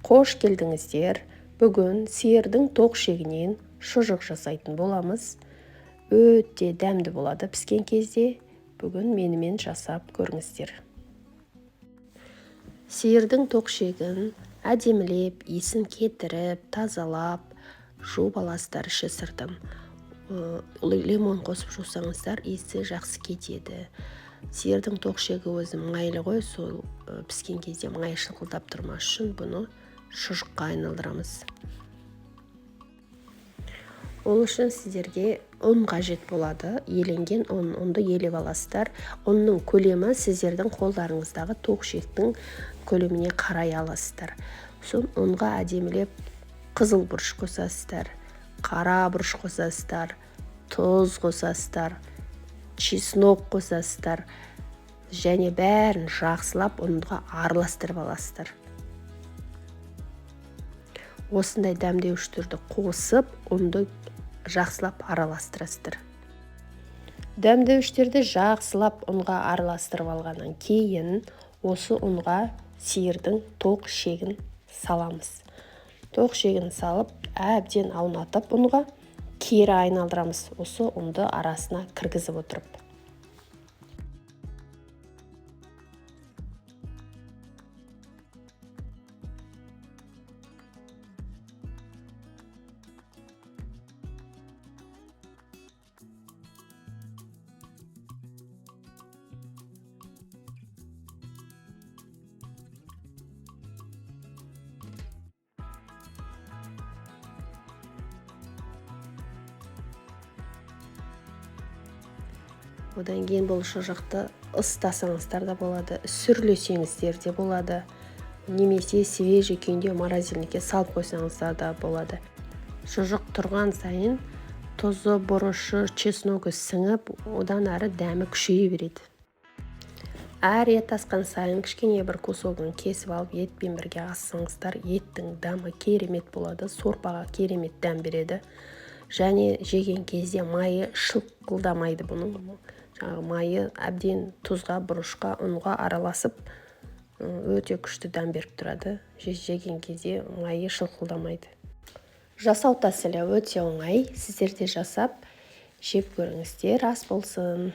Қош келдіңіздер. Бүгін сиырдың тоқ шегінен шұжық жасайтын боламыз. Өте дәмді болады піскен кезде. Бүгін менімен жасап көріңіздер. Сиырдың тоқ шегін әдемілеп, иісін кетіріп, тазалап, жуып аласыздар, іші сыртын. Лимон қосып жусаңыздар, иісі жақсы кетеді. Сиырдың тоқ шегі өзі майлы ғой, сол піскен кезде май шылқылдап тұрмас үшін бұны шұжыққа айналдырамыз. Ол үшін сіздерге ұн қажет болады. Еленген ұнды елеп аласыздар. Ұнның көлемі сіздердің қолдарыңыздағы тоқ шектің көлеміне қарай аласыздар. Соң ұнға әдемілеп қызыл бұрыш қосасыздар, қара бұрыш қосасыздар, тұз қосасыздар, чеснок қосасыздар және бәрін жақсылап ұнға араластырып аласыздар. Осындай дәмдеуіштерді қосып, ұнды жақсылап араластырасыздар. Дәмдеуіштерді жақсылап ұнға араластырып алғаннан кейін осы ұнға сиырдың тоқ шегін саламыз. Тоқ шегін салып, әбден аунатып ұнға кері айналдырамыз. Осы ұнды арасына кіргізіп отырып. Одан кейін бұл шұжықты ыстасаңыздар да болады, сүрлесеңіздер де болады. Немесе свежий күйінде морозильникке салып қойсаңыздар да болады. Шұжық тұрған сайын тұзы, бұрышы, чесногі сіңіп, одан әрі дәмі күшейе береді. Әр ет асқан сайын кішкене бір кусогын кесіп алып, етпен бірге ассаңыздар, еттің дәмі керемет болады, сорпаға керемет дәм береді. Және жеген кезде майы шылқылдамайды бұның. Майы әбден тұзға, бұрышқа, ұнға араласып, өте күшті дәм беріп тұрады. Жеген кезде майы шылқылдамайды. Жасау тәсілі өте оңай. Сіздер де жасап жеп көріңіздер, ас болсын.